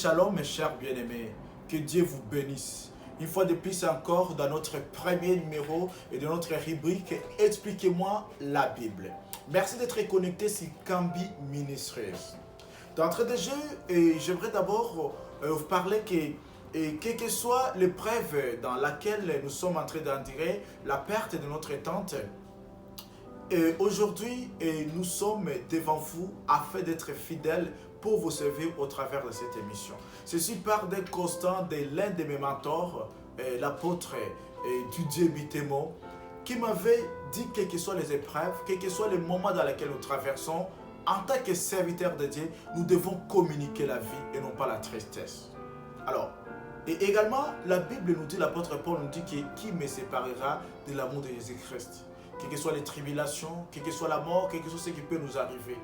Shalom mes chers bien-aimés, que Dieu vous bénisse. Une fois de plus encore dans notre premier numéro et de notre rubrique Expliquez-moi la Bible. Merci d'être connecté sur Kambi Ministries. D'entrée de jeu, j'aimerais d'abord vous parler quelle que soit l'épreuve dans laquelle nous sommes en train d'endurer, la perte de notre tante, aujourd'hui, nous sommes devant vous afin d'être fidèles pour vous servir au travers de cette émission. Ceci part d'un constat de l'un de mes mentors, l'apôtre Didier Bitemo, qui m'avait dit quelles que soient les épreuves, quels que soient les moments dans lesquels nous traversons, en tant que serviteurs de Dieu, nous devons communiquer la vie et non pas la tristesse. Alors, et également, la Bible nous dit, l'apôtre Paul nous dit qui me séparera de l'amour de Jésus-Christ. Quelles que soient les tribulations, quelle que soit la mort, quel que soit ce qui peut nous arriver.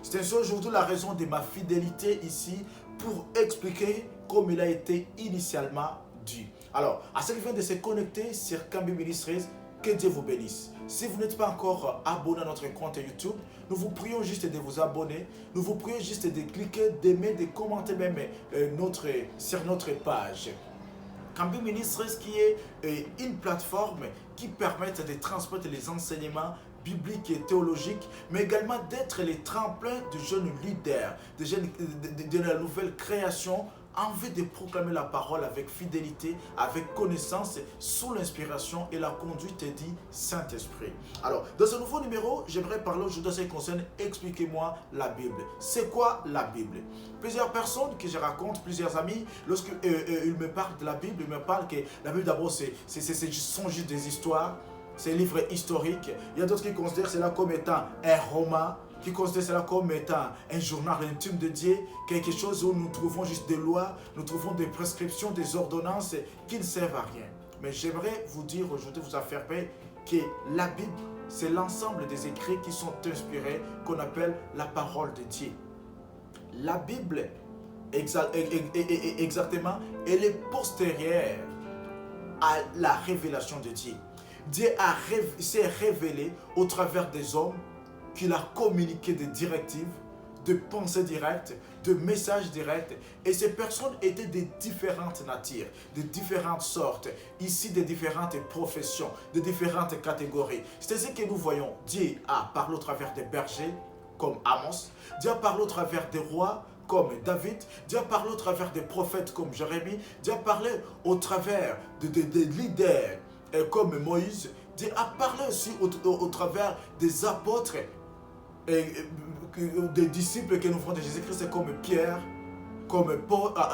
C'est ainsi aujourd'hui la raison de ma fidélité ici pour expliquer comme il a été initialement dit. Alors, à ceux qui viennent de se connecter sur Kambi Ministries, que Dieu vous bénisse. Si vous n'êtes pas encore abonné à notre compte YouTube, nous vous prions juste de vous abonner. Nous vous prions juste de cliquer, d'aimer, de commenter même sur notre page. Kambi Ministries qui est une plateforme qui permet de transmettre les enseignements bibliques et théologiques, mais également d'être les tremplins de jeunes leaders, de la nouvelle création, en vue de proclamer la parole avec fidélité, avec connaissance, sous l'inspiration et la conduite du Saint-Esprit. Alors, dans ce nouveau numéro, j'aimerais parler aujourd'hui de ce qui concerne Expliquez-moi la Bible. C'est quoi la Bible? Plusieurs personnes que je raconte, plusieurs amis, lorsqu'ils me parlent de la Bible, ils me parlent que la Bible d'abord, sont juste des histoires, c'est un livre historique. Il y a d'autres qui considèrent cela comme étant un roman, qui considèrent cela comme étant un journal intime de Dieu, quelque chose où nous trouvons juste des lois, nous trouvons des prescriptions, des ordonnances qui ne servent à rien. Mais j'aimerais vous dire aujourd'hui, vous affirmer que la Bible, c'est l'ensemble des écrits qui sont inspirés, qu'on appelle la parole de Dieu. La Bible, exactement, elle est postérieure à la révélation de Dieu. Dieu s'est révélé au travers des hommes, qu'il a communiqué des directives, de pensées directes, de messages directs. Et ces personnes étaient de différentes natures, de différentes sortes, ici de différentes professions, de différentes catégories. C'est ce que nous voyons. Dieu a parlé au travers des bergers, comme Amos. Dieu a parlé au travers des rois, comme David. Dieu a parlé au travers des prophètes, comme Jérémie. Dieu a parlé au travers des leaders, comme Moïse. Dieu a parlé aussi au travers des apôtres, des disciples que nous voyons de Jésus-Christ, comme Pierre, comme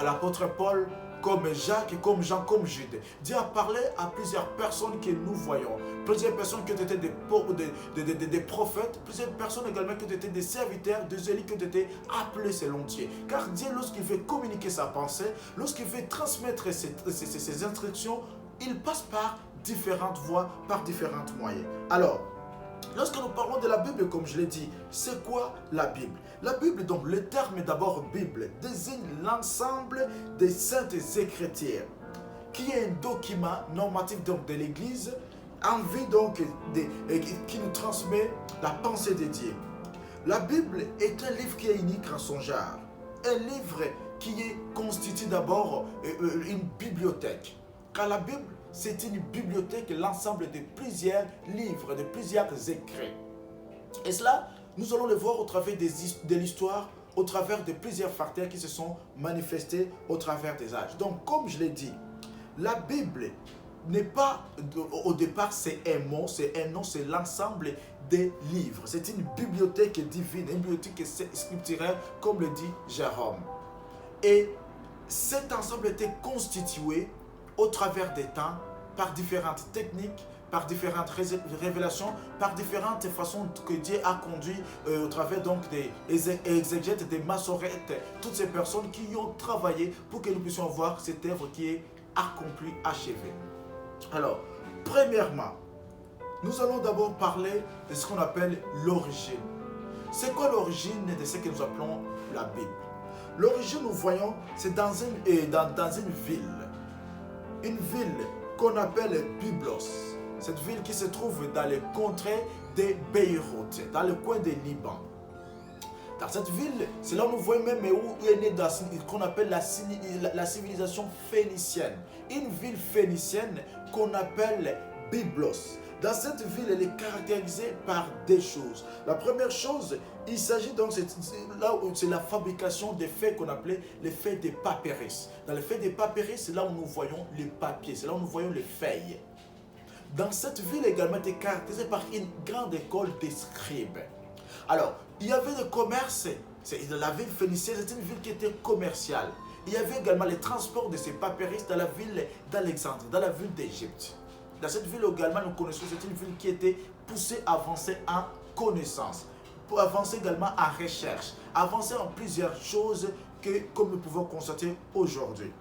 l'apôtre Paul, comme Jacques, comme Jean, comme Jude. Dieu a parlé à plusieurs personnes que nous voyons. Plusieurs personnes qui ont été des prophètes, plusieurs personnes également qui ont été des serviteurs, des élus qui ont été appelés selon Dieu. Car Dieu, lorsqu'il veut communiquer sa pensée, lorsqu'il veut transmettre ses instructions, il passe par différentes voies, par différents moyens. Alors, lorsque nous parlons de la Bible, comme je l'ai dit, c'est quoi la Bible? La Bible, donc le terme d'abord Bible, désigne l'ensemble des saintes écritures, qui est un document normatif donc, de l'Église, en vue donc qui nous transmet la pensée de Dieu. La Bible est un livre qui est unique en son genre, un livre qui est constitué d'abord une bibliothèque, car la Bible, c'est une bibliothèque, l'ensemble de plusieurs livres, de plusieurs écrits. Et cela, nous allons le voir au travers de l'histoire, au travers de plusieurs facteurs qui se sont manifestés au travers des âges. Donc, comme je l'ai dit, la Bible n'est pas, au départ, c'est un mot, c'est un nom, c'est l'ensemble des livres. C'est une bibliothèque divine, une bibliothèque scripturaire, comme le dit Jérôme. Et cet ensemble était constitué au travers des temps, par différentes techniques, par différentes révélations, par différentes façons que Dieu a conduit au travers donc des exégètes, des massorettes, toutes ces personnes qui y ont travaillé pour que nous puissions voir cette œuvre qui est accomplie, achevée. Alors, premièrement, nous allons d'abord parler de ce qu'on appelle l'origine. C'est quoi l'origine de ce que nous appelons la Bible? L'origine, nous voyons, c'est dans une ville. Une ville qu'on appelle Byblos. Cette ville qui se trouve dans les contrées de Beyrouth, dans le coin de Liban. Dans cette ville, c'est là où nous voyons même où est née qu'on appelle la civilisation phénicienne. Une ville phénicienne qu'on appelle Byblos. Dans cette ville, elle est caractérisée par des choses. La première chose, il s'agit donc, c'est la fabrication des faits qu'on appelait les faits des papyrus. Dans les faits des papyrus, c'est là où nous voyons les papiers, c'est là où nous voyons les feuilles. Dans cette ville également, elle était caractérisée par une grande école des scribes. Alors, il y avait le commerce, la ville phénicienne, c'était une ville qui était commerciale. Il y avait également les transports de ces papyrus dans la ville d'Alexandrie, dans la ville d'Égypte. Dans cette ville également, nous connaissons, c'est une ville qui était poussée, avancée en connaissance, pour avancer également en recherche, avancer en plusieurs choses comme nous pouvons constater aujourd'hui.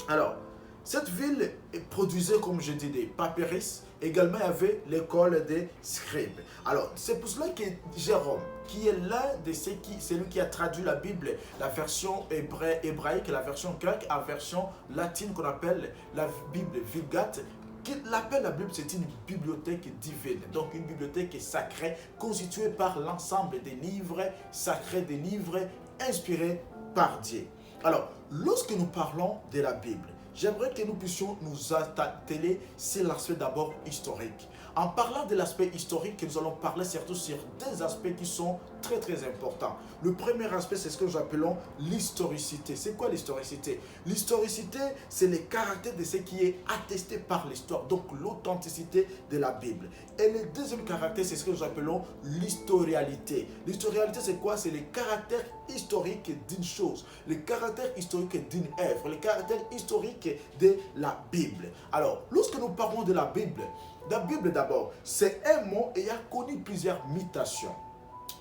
Alors, cette ville produisait, comme je dis, des papyrus. Également, il y avait l'école des scribes. Alors, c'est pour cela que Jérôme, qui est l'un de ceux c'est lui qui a traduit la Bible, la version hébraïque et la version grecque en version latine qu'on appelle la Bible Vulgate, qu'il appelle la Bible, c'est une bibliothèque divine, donc une bibliothèque sacrée constituée par l'ensemble des livres sacrés, des livres inspirés par Dieu. Alors, lorsque nous parlons de la Bible, j'aimerais que nous puissions nous atteler sur l'aspect d'abord historique. En parlant de l'aspect historique, nous allons parler surtout sur des aspects qui sont très très importants. Le premier aspect, c'est ce que nous appelons l'historicité. C'est quoi l'historicité? L'historicité, c'est le caractère de ce qui est attesté par l'histoire, donc l'authenticité de la Bible. Et le deuxième caractère, c'est ce que nous appelons l'historialité. L'historialité, c'est quoi? C'est le caractère historique d'une chose, le caractère historique d'une œuvre, le caractère historique de la Bible. Alors, lorsque nous parlons de la Bible d'abord, c'est un mot et a connu plusieurs mutations.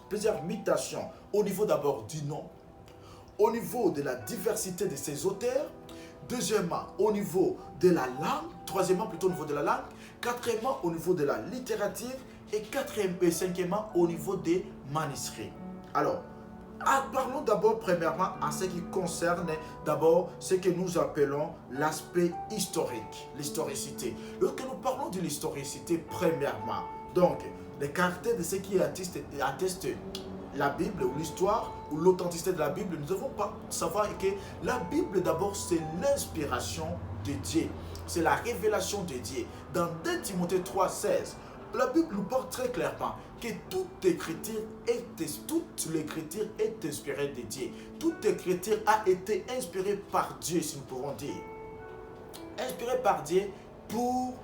Plusieurs mutations au niveau d'abord du nom, au niveau de la diversité de ses auteurs, deuxièmement au niveau de la langue, troisièmement plutôt au niveau de la langue, quatrièmement au niveau de la littérature et cinquièmement au niveau des manuscrits. Alors, parlons d'abord premièrement en ce qui concerne d'abord ce que nous appelons l'aspect historique, l'historicité. Lorsque nous parlons de l'historicité premièrement, donc les caractères de ce qui atteste la Bible ou l'histoire ou l'authenticité de la Bible, nous devons pas savoir que la Bible d'abord c'est l'inspiration de Dieu, c'est la révélation de Dieu. Dans 2 Timothée 3,16, la Bible nous parle très clairement que toute l'écriture est inspirée de Dieu. Toute écriture a été inspirée par Dieu, si nous pouvons dire. Inspirée par Dieu pour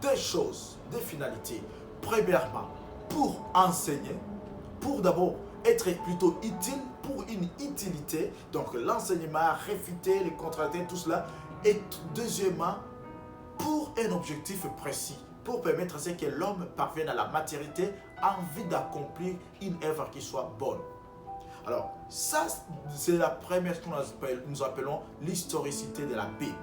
deux choses, deux finalités. Premièrement, pour enseigner, pour d'abord être plutôt utile, pour une utilité, donc l'enseignement, réfuter, les contrariétés, tout cela. Et deuxièmement, pour un objectif précis, pour permettre à ce que l'homme parvienne à la maturité en vue d'accomplir une œuvre qui soit bonne. Alors, ça, c'est la première chose que nous appelons l'historicité de la Bible.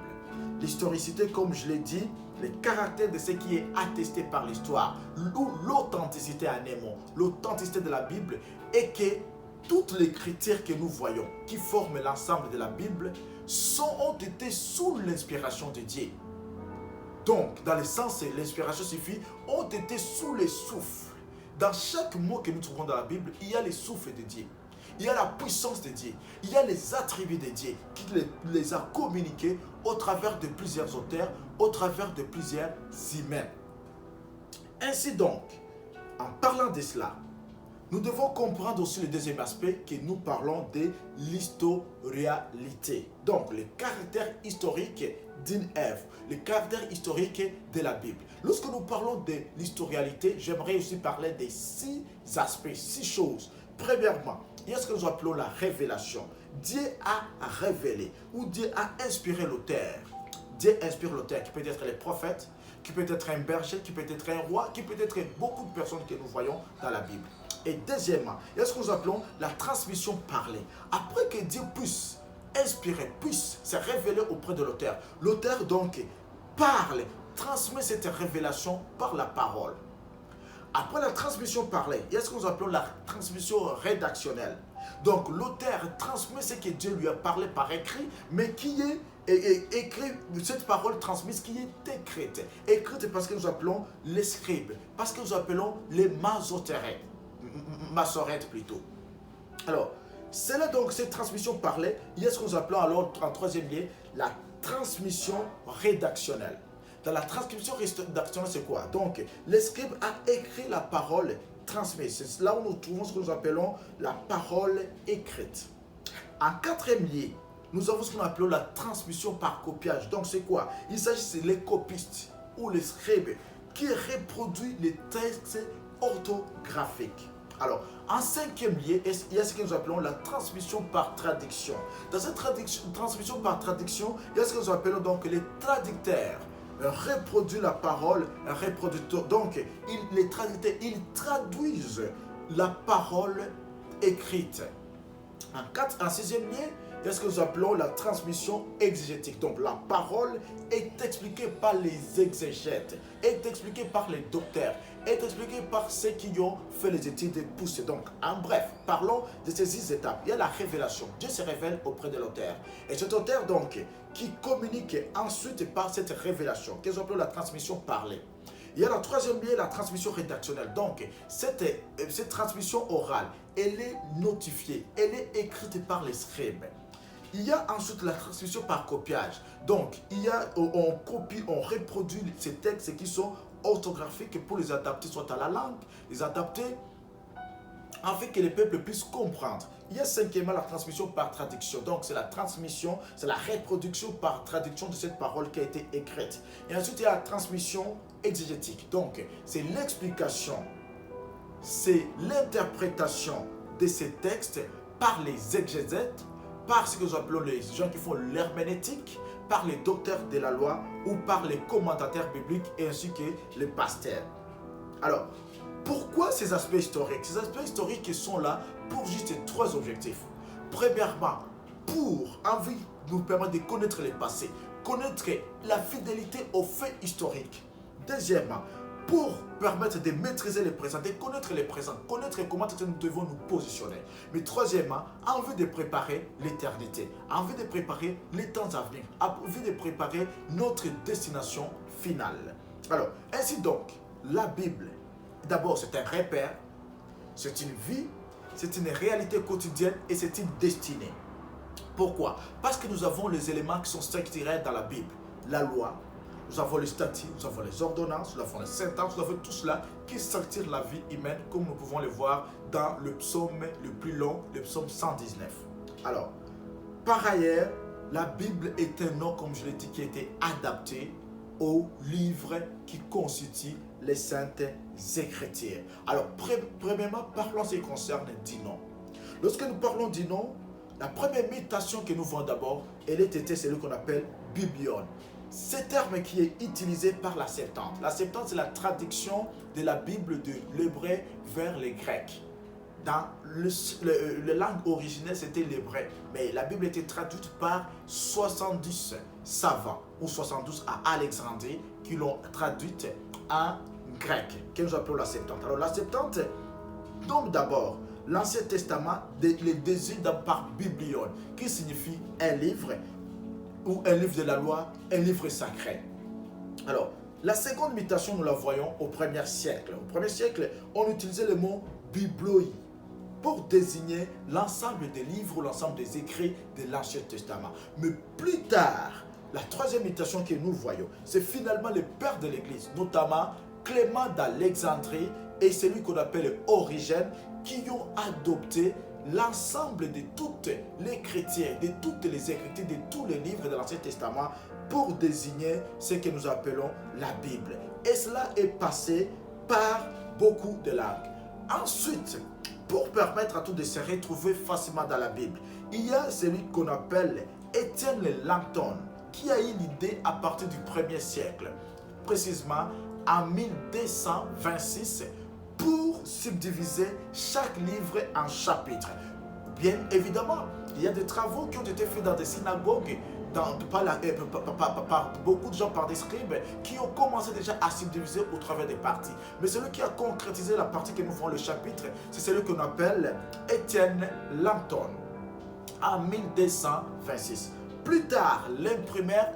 L'historicité, comme je l'ai dit, le caractère de ce qui est attesté par l'histoire, ou l'authenticité en un mot, l'authenticité de la Bible, est que toutes les critères que nous voyons, qui forment l'ensemble de la Bible, ont été sous l'inspiration de Dieu. Donc, dans le sens, l'inspiration suffit, ont été sous le souffle. Dans chaque mot que nous trouvons dans la Bible, il y a le souffle de Dieu. Il y a la puissance de Dieu. Il y a les attributs de Dieu qui les a communiqués au travers de plusieurs auteurs, au travers de plusieurs humains. Ainsi donc, en parlant de cela, nous devons comprendre aussi le deuxième aspect que nous parlons de l'historialité. Donc, le caractère historique d'une œuvre, le caractère historique de la Bible. Lorsque nous parlons de l'historialité, j'aimerais aussi parler de 6 aspects, 6 choses. Premièrement, il y a ce que nous appelons la révélation. Dieu a révélé ou Dieu a inspiré l'auteur. Dieu inspire l'auteur qui peut être les prophètes, qui peut être un berger, qui peut être un roi, qui peut être beaucoup de personnes que nous voyons dans la Bible. Et deuxièmement, il y a ce que nous appelons la transmission parlée. Après que Dieu puisse inspirer, puisse se révéler auprès de l'auteur. L'auteur donc parle, transmet cette révélation par la parole. Après la transmission parlée, il y a ce que nous appelons la transmission rédactionnelle. Donc l'auteur transmet ce que Dieu lui a parlé par écrit, mais qui est écrit, cette parole transmise qui est écrite. Écrite parce que nous appelons les scribes, parce que nous appelons les massorètes plutôt. Alors, c'est là donc cette transmission parlée. Il y a ce que nous appelons alors en troisième lieu la transmission rédactionnelle. Dans la transcription rédactionnelle, c'est quoi? Donc, le scribe a écrit la parole transmise. C'est là où nous trouvons ce que nous appelons la parole écrite. En quatrième lieu, nous avons ce que nous appelons la transmission par copiage. Donc, c'est quoi? Il s'agit des copistes ou les scribes qui reproduisent les textes orthographiques. Alors, en cinquième lieu, il y a ce que nous appelons la transmission par traduction. Dans cette transmission par traduction, il y a ce que nous appelons donc les traducteurs. Reproduisent la parole, donc les traducteurs, ils traduisent la parole écrite. En sixième lieu, il y a ce que nous appelons la transmission exégétique. Donc la parole est expliquée par les exégètes, est expliquée par les docteurs, est expliquée par ceux qui ont fait les études poussées. Donc en bref, parlons de ces 6 étapes. Il y a la révélation. Dieu se révèle auprès de l'auteur. Et cet auteur donc qui communique ensuite par cette révélation, qu'ils appellent la transmission parlée. Il y a la troisième lieu, la transmission rédactionnelle. Donc, cette transmission orale, elle est notifiée, elle est écrite par les scribes. Il y a ensuite la transmission par copiage. Donc, on copie, on reproduit ces textes qui sont orthographiques pour les adapter soit à la langue, les adapter afin que les peuples puissent comprendre. Il y a cinquièmement la transmission par traduction. Donc, c'est la transmission, c'est la reproduction par traduction de cette parole qui a été écrite. Et ensuite, il y a la transmission exégétique. Donc, c'est l'explication, c'est l'interprétation de ces textes par les exégètes, par ce que nous appelons les gens qui font l'herméneutique, par les docteurs de la loi ou par les commentateurs bibliques et ainsi que les pasteurs. Alors, pourquoi ces aspects historiques? Ces aspects historiques sont là pour juste 3 objectifs. Premièrement, pour envie nous permettre de connaître le passé, connaître la fidélité aux faits historiques. Deuxièmement, pour permettre de maîtriser le présent, de connaître le présent, connaître comment nous devons nous positionner. Mais troisièmement, en vue de préparer l'éternité, en vue de préparer les temps à venir, en vue de préparer notre destination finale. Alors, ainsi donc, la Bible, d'abord c'est un repère, c'est une vie, c'est une réalité quotidienne et c'est une destinée. Pourquoi? Parce que nous avons les éléments qui sont structurés dans la Bible. La loi, nous avons les statuts, nous avons les ordonnances, nous avons les sentences, nous avons tout cela qui structure la vie humaine comme nous pouvons le voir dans le psaume le plus long, le psaume 119. Alors, par ailleurs, la Bible est un nom, comme je l'ai dit, qui a été adapté aux livres qui constituent les saintes écritures. Alors, premièrement, parlons en ce qui concerne Dinon. Lorsque nous parlons Dinon, la première mutation que nous voyons d'abord, elle était celle qu'on appelle Biblion. Ce terme qui est utilisé par la Septante. La Septante, c'est la traduction de la Bible de l'hébreu vers le grec. Dans la langue originelle, c'était l'hébreu. Mais la Bible était traduite par 70 savants ou 72 à Alexandrie qui l'ont traduite en grec, que nous appelons la Septante. Alors la Septante nomme d'abord l'Ancien Testament, les désigne par Biblion, qui signifie un livre ou un livre de la loi, un livre sacré. Alors, la seconde mutation, nous la voyons au 1er siècle. Au 1er siècle, on utilisait le mot bibloi pour désigner l'ensemble des livres ou l'ensemble des écrits de l'Ancien Testament. Mais plus tard, la troisième mutation que nous voyons, c'est finalement les pères de l'Église, notamment Clément d'Alexandrie et celui qu'on appelle Origène, qui ont adopté l'ensemble de toutes les chrétiens, de toutes les écritures, de tous les livres de l'Ancien Testament pour désigner ce que nous appelons la Bible. Et cela est passé par beaucoup de langues. Ensuite, pour permettre à tous de se retrouver facilement dans la Bible, il y a celui qu'on appelle Étienne Langton, qui a eu l'idée à partir du 1er siècle, précisément en 1226, pour subdiviser chaque livre en chapitres. Bien évidemment, il y a des travaux qui ont été faits dans des synagogues, par beaucoup de gens, par des scribes, qui ont commencé déjà à subdiviser au travers des parties. Mais celui qui a concrétisé la partie que nous voyons le chapitre, c'est celui qu'on appelle Étienne Langton, en 1226. plus tard, l'imprimeur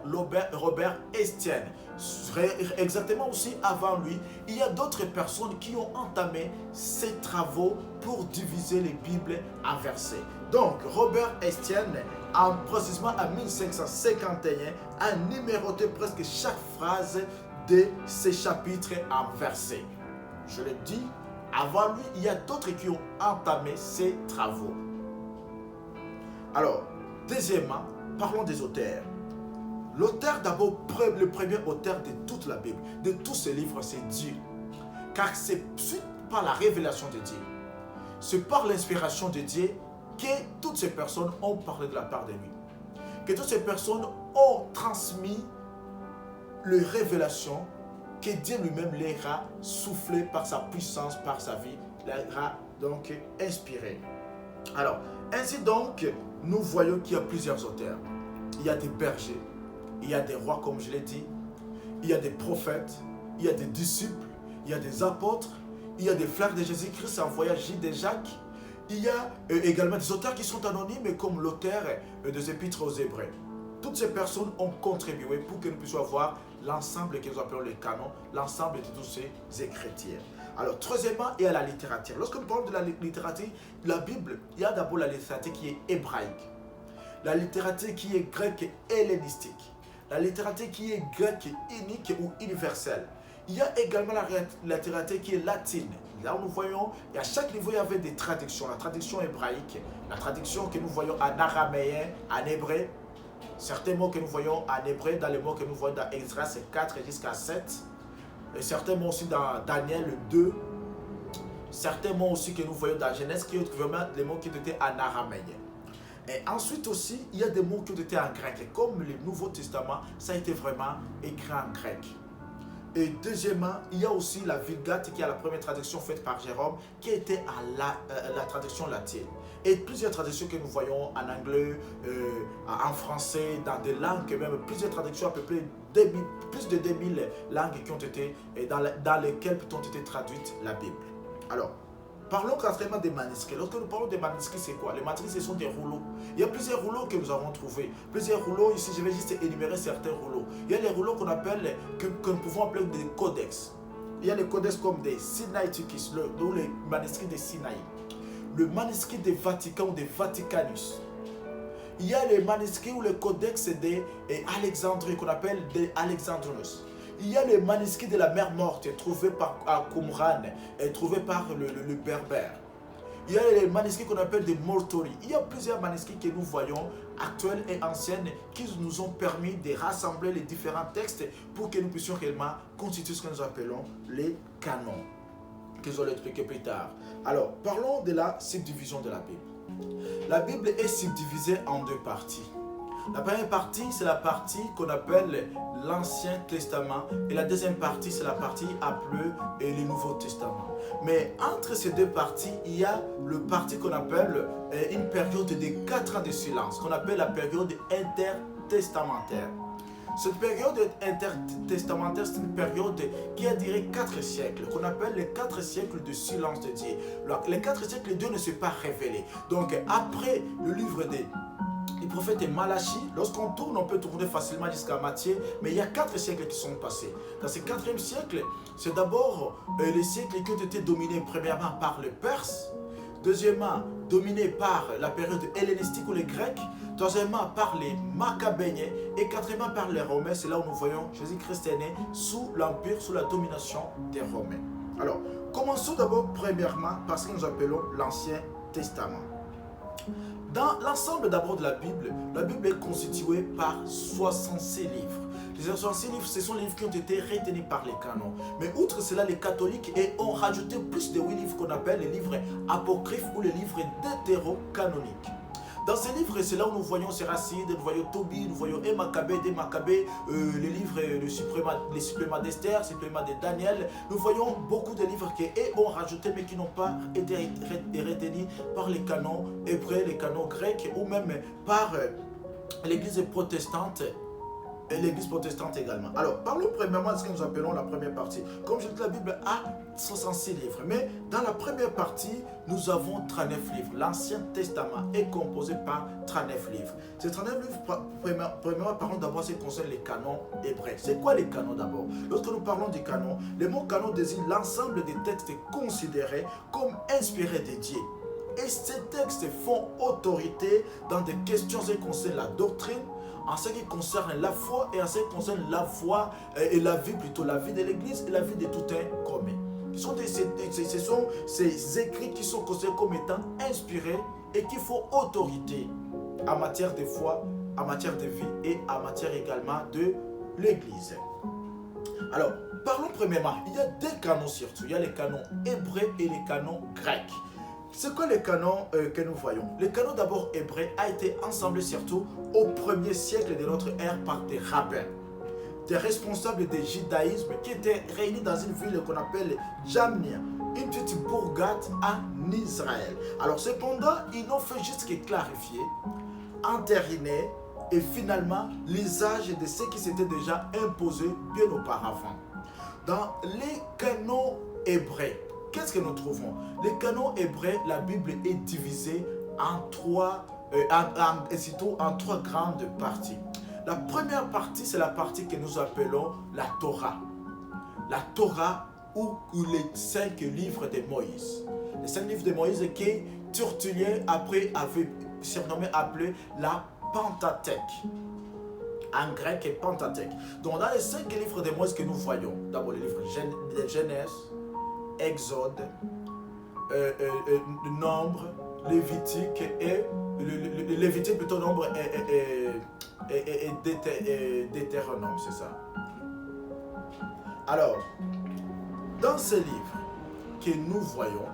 Robert Estienne. Exactement aussi avant lui, il y a d'autres personnes qui ont entamé ces travaux pour diviser les Bibles en versets. Donc, Robert Estienne, précisément en 1551, a numéroté presque chaque phrase de ces chapitres en versets. Je le dis, avant lui, il y a d'autres qui ont entamé ces travaux. Alors, deuxièmement, parlons des auteurs. L'auteur d'abord, le premier auteur de toute la Bible, de tous ces livres, c'est Dieu. Car c'est suite par la révélation de Dieu, c'est par l'inspiration de Dieu que toutes ces personnes ont parlé de la part de lui. Que toutes ces personnes ont transmis les révélations que Dieu lui-même leur a soufflé par sa puissance, par sa vie, leur a donc inspiré. Alors, ainsi donc, nous voyons qu'il y a plusieurs auteurs. Il y a des bergers, il y a des rois comme je l'ai dit, il y a des prophètes, il y a des disciples, il y a des apôtres, il y a des frères de Jésus-Christ en voyage de Jacques, il y a également des auteurs qui sont anonymes comme l'auteur des épîtres aux Hébreux. Toutes ces personnes ont contribué pour que nous puissions avoir l'ensemble que nous appelons le canon, l'ensemble de tous ces écritures. Alors, troisièmement, il y a la littérature. Lorsque nous parlons de la littérature, la Bible, il y a d'abord la littérature qui est hébraïque, la littérature qui est grecque et hellénistique, la littérature qui est grecque unique ou universelle. Il y a également la littérature qui est latine. Là où nous voyons, à chaque niveau, il y avait des traductions. La traduction hébraïque, la traduction que nous voyons en araméen, en hébreu. Certains mots que nous voyons en hébreu, dans les mots que nous voyons dans Extra, c'est 4 jusqu'à 7. Et certains mots aussi dans Daniel 2. Certains mots aussi que nous voyons dans Genèse, qui sont vraiment des mots qui étaient en araméen. Et ensuite aussi, il y a des mots qui ont été en grec. Et comme le Nouveau Testament, ça a été vraiment écrit en grec. Et deuxièmement, il y a aussi la Vulgate, qui est la première traduction faite par Jérôme, qui était à la traduction latine. Et plusieurs traductions que nous voyons en anglais, en français, dans des langues, même plusieurs traductions, à peu près plus de 2000 langues qui ont été, dans lesquelles ont été traduites la Bible. Alors, parlons quatrièmement des manuscrits. Lorsque nous parlons des manuscrits, c'est quoi? Les manuscrits, ce sont des rouleaux. Il y a plusieurs rouleaux que nous avons trouvés. Plusieurs rouleaux, ici je vais juste énumérer certains rouleaux. Il y a les rouleaux qu'on appelle, que nous pouvons appeler des codex. Il y a les codex comme des Sinaiticus, ou les manuscrits des Sinaï. Le manuscrit des Vatican ou des Vaticanus. Il y a les manuscrits ou les codex des Alexandrie qu'on appelle des Alexandrinus. Il y a les manuscrits de la mer morte trouvés à Qumran et trouvés par le Berbère. Il y a les manuscrits qu'on appelle des Mortori. Il y a plusieurs manuscrits que nous voyons, actuels et anciens, qui nous ont permis de rassembler les différents textes pour que nous puissions réellement constituer ce que nous appelons les canons, que je vais l'expliquer plus tard. Alors, parlons de la subdivision de la Bible. La Bible est subdivisée en deux parties. La première partie, c'est la partie qu'on appelle l'Ancien Testament. Et la deuxième partie, c'est la partie appelée le Nouveau Testament. Mais entre ces deux parties, il y a le parti qu'on appelle une période de 4 ans de silence, qu'on appelle la période intertestamentaire. Cette période intertestamentaire, c'est une période qui a duré 4 siècles, qu'on appelle les 4 siècles de silence de Dieu. Les 4 siècles, Dieu ne s'est pas révélé. Donc, après le livre des prophète Malachie, lorsqu'on tourne, on peut tourner facilement jusqu'à Matthieu, mais il y a 4 siècles qui sont passés. Dans ces 4e siècle, c'est d'abord les siècles qui ont été dominés premièrement par les Perses, deuxièmement dominés par la période hellénistique ou les Grecs, troisièmement par les Maccabéens et quatrièmement par les Romains. C'est là où nous voyons Jésus-Christ est né sous l'empire, sous la domination des Romains. Alors, commençons d'abord premièrement par ce que nous appelons l'Ancien Testament. Dans l'ensemble d'abord de la Bible est constituée par 66 livres. Les 66 livres, ce sont les livres qui ont été retenus par les canons. Mais outre cela, les catholiques ont rajouté plus de 8 livres qu'on appelle les livres apocryphes ou les livres deutérocanoniques. Dans ces livres, c'est là où nous voyons Séracide, nous voyons Tobie, nous voyons Maccabée, des Maccabées, les livres, les suppléments d'Esther, les suppléments de Daniel. Nous voyons beaucoup de livres qui ont rajouté mais qui n'ont pas été retenus par les canons hébreux, les canons grecs ou même par l'église protestante et l'église protestante également. Alors, parlons premièrement de ce que nous appelons la première partie. Comme je dis, la Bible a 66 livres, mais dans la première partie, nous avons 39 livres. L'Ancien Testament est composé par 39 livres. Ces 39 livres, premièrement, parlons d'abord ce qui concerne les canons hébreux. C'est quoi les canons d'abord? Lorsque nous parlons des canons, le mot canon désigne l'ensemble des textes considérés comme inspirés de Dieu. Et ces textes font autorité dans des questions qui concernent la doctrine, en ce qui concerne la foi et en ce qui concerne la foi et la vie plutôt, la vie de l'Église et la vie de tout un commun. Ce sont ces écrits qui sont considérés comme étant inspirés et qui font autorité en matière de foi, en matière de vie et en matière également de l'Église. Alors, parlons premièrement, il y a deux canons surtout. Il y a les canons hébreux et les canons grecs. C'est quoi les canons que nous voyons? Le canon d'abord hébreu a été ensemblé surtout au 1er siècle de notre ère par des rabbins, des responsables du judaïsme qui étaient réunis dans une ville qu'on appelle Jamnia, une petite bourgade en Israël. Alors cependant, ils n'ont fait juste que clarifier, entériner et finalement l'usage de ce qui s'était déjà imposé bien auparavant. Dans les canons hébreux, qu'est-ce que nous trouvons? Les canons hébreux, la Bible est divisée en trois grandes parties. La première partie, c'est la partie que nous appelons la Torah. La Torah ou les 5 livres de Moïse. Les 5 livres de Moïse que Tertullien après avait surnommé, appelé la Pentateuque. En grec, est Pentateuque. Donc dans les 5 livres de Moïse que nous voyons, d'abord les livres de Genèse, Exode, Nombre, Lévitique et Lévitique plutôt Nombre et Deutéronome, c'est ça. Alors, dans ces livres que nous voyons,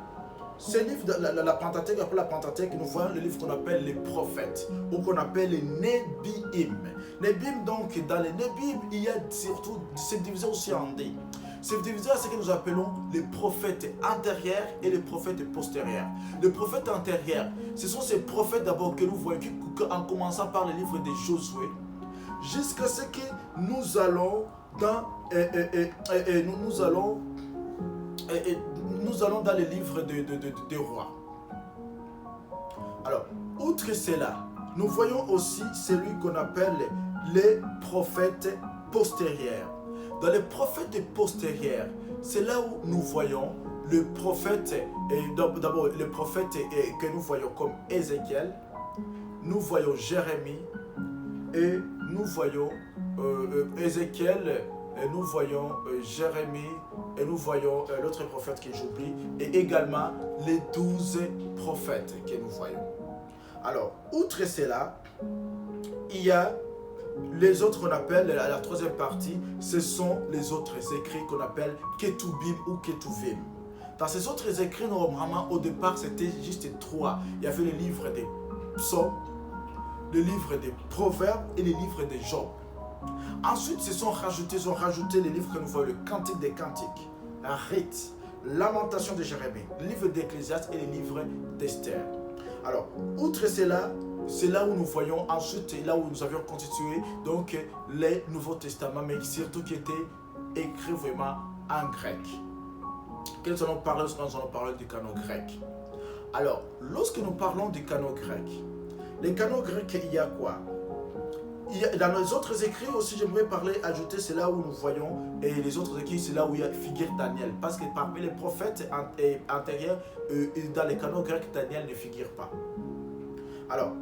ces livres, la Pentateuque, après la Pentateuque, nous voyons le livre qu'on appelle les prophètes ou qu'on appelle les Nébim. Nébim, donc, dans les Nébim, il y a surtout, c'est divisé aussi en deux. C'est divisé à ce que nous appelons les prophètes antérieurs et les prophètes postérieurs. Les prophètes antérieurs, ce sont ces prophètes d'abord que nous voyons, en commençant par le livre de Josué, jusqu'à ce que nous allons dans nous allons dans les livres des rois. Alors, outre cela, nous voyons aussi celui qu'on appelle les prophètes postérieurs. Dans les prophètes postérieurs, c'est là où nous voyons le prophète, d'abord le prophète que nous voyons comme Ézéchiel, nous voyons Jérémie, et nous voyons Ézéchiel, et nous voyons Jérémie, et nous voyons l'autre prophète que j'oublie, et également les 12 prophètes que nous voyons. Alors, outre cela, il y a les autres qu'on appelle, la troisième partie, ce sont les autres écrits qu'on appelle Ketubim ou Ketuvim. Dans ces autres écrits, normalement, au départ, c'était juste 3. Il y avait le livre des psaumes, le livre des proverbes et le livre des Job. Ensuite, ils ont rajouté les livres que nous voyons, le Cantique des Cantiques, la Rite, Lamentation de Jérémie, le livre d'Ecclésiaste et le livre d'Esther. Alors, outre cela, c'est là où nous voyons ensuite, là où nous avions constitué donc les Nouveaux Testaments, mais surtout qui étaient écrits vraiment en grec. Quels allons parler lorsque nous allons parler du canon grec? Alors, lorsque nous parlons du canon grec, les canons grecs, il y a quoi? Dans les autres écrits aussi, j'aimerais ajouter, c'est là où nous voyons, et les autres écrits, c'est là où il y a figure Daniel. Parce que parmi les prophètes antérieurs, dans les canons grecs, Daniel ne figure pas. Alors,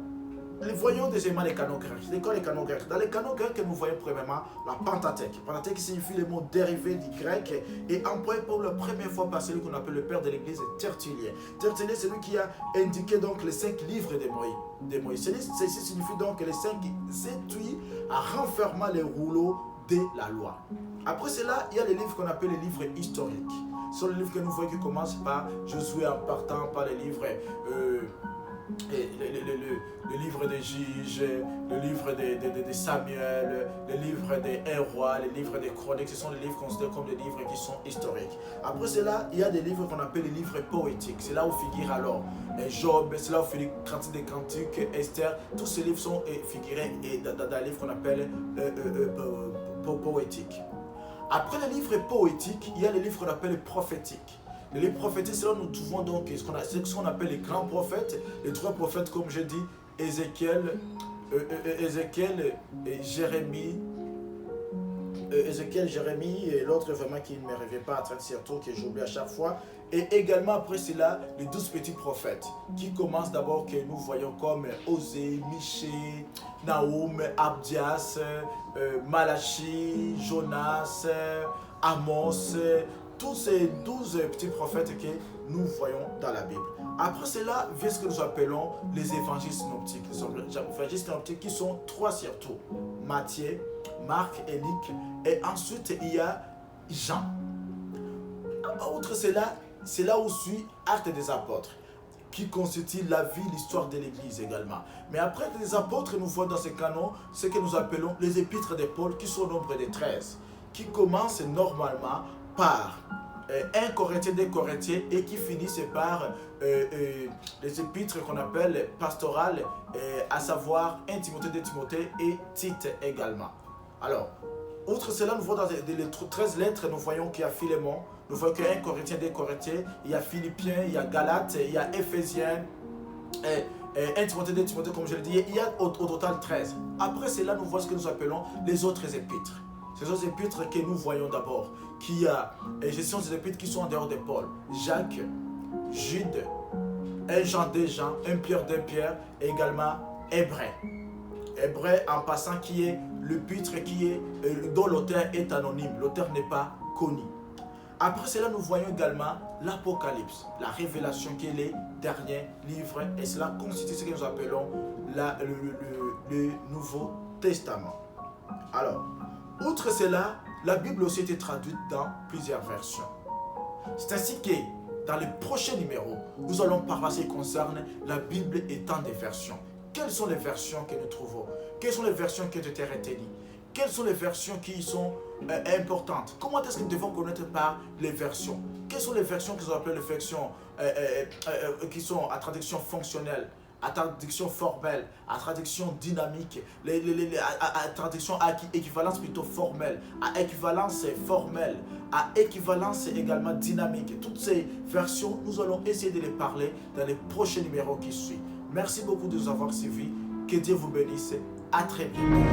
voyons deuxièmement les canons grecs. C'est quoi les canons grecs? Dans les canons grecs, nous voyons premièrement la Pentateuque. Pentateuque signifie le mot dérivé du grec et employé pour la première fois par celui qu'on appelle le père de l'église, Tertullien. Tertullien, c'est lui qui a indiqué donc les 5 livres de Moïse. Ceci signifie donc les 5 étuis à renfermant les rouleaux de la loi. Après cela, il y a les livres qu'on appelle les livres historiques. Ce sont les livres que nous voyons qui commencent par Josué en partant par les livres et le livre des juges, le livre de Samuel, le livre des rois, le livre des chroniques. Ce sont des livres considérés comme des livres qui sont historiques. Après cela, il y a des livres qu'on appelle les livres poétiques. C'est là où figure alors Job, c'est là où figure Cantique des Cantiques, Esther. Tous ces livres sont figurés dans un livre qu'on appelle poétique. Après les livres poétiques, il y a les livres qu'on appelle prophétiques. Les livres prophétiques, c'est là où nous trouvons donc ce qu'on appelle les grands prophètes, les trois prophètes, comme je dis, Ézéchiel, et Jérémie, et l'autre vraiment qui ne me revient pas à traiter surtout, que j'oublie à chaque fois. Et également après cela, les 12 petits prophètes, qui commencent d'abord que nous voyons comme Osée, Michée, Naoum, Abdias, Malachi, Jonas, Amos, tous ces 12 petits prophètes que nous voyons dans la Bible. Après cela, vient ce que nous appelons les évangiles synoptiques. Les évangiles synoptiques qui sont trois surtout. Matthieu, Marc et Luc. Et ensuite, il y a Jean. Outre cela, c'est là où suit Actes des Apôtres, qui constitue la vie, l'histoire de l'Église également. Mais après les apôtres, nous voyons dans ces canons ce que nous appelons les épîtres de Paul, qui sont au nombre de 13, qui commencent normalement par 1 Corinthiens, 2 Corinthiens, et qui finissent par les épîtres qu'on appelle pastorales, à savoir 1 Timothée, 2 Timothée et Tite également. Alors, outre cela, nous voyons dans les 13 lettres, nous voyons qu'il y a Philémon, nous voyons qu'il y a 1 Corinthiens, 2 Corinthiens, il y a Philippiens, il y a Galates, il y a Éphésiens, 1 Timothée, 2 Timothée, comme je l'ai dit, il y a au total 13. Après cela, nous voyons ce que nous appelons les autres épîtres. Ces autres épîtres que nous voyons d'abord, qui a gestion des épîtres qui sont en dehors de Paul, Jacques, Jude, 1 Jean, 2 Jean, 1 Pierre, 2 Pierre, et également Hébreu. Hébreu en passant qui est l'épître dont l'auteur est anonyme, l'auteur n'est pas connu. Après cela, nous voyons également l'Apocalypse, la révélation qui est le dernier livre, et cela constitue ce que nous appelons le Nouveau Testament. Alors, outre cela, la Bible aussi a été traduite dans plusieurs versions. C'est ainsi que dans les prochains numéros, nous allons parler ce qui concerne la Bible étant des versions. Quelles sont les versions que nous trouvons? Quelles sont les versions qui ont été retenues? Quelles sont les versions qui sont importantes? Comment est-ce que nous devons connaître par les versions? Quelles sont les versions qui sont appelées les versions qui sont à traduction fonctionnelle, à traduction formelle, à traduction dynamique, à traduction à équivalence plutôt formelle, à équivalence formelle, à équivalence également dynamique? Toutes ces versions, nous allons essayer de les parler dans les prochains numéros qui suivent. Merci beaucoup de nous avoir suivis. Que Dieu vous bénisse. À très bientôt.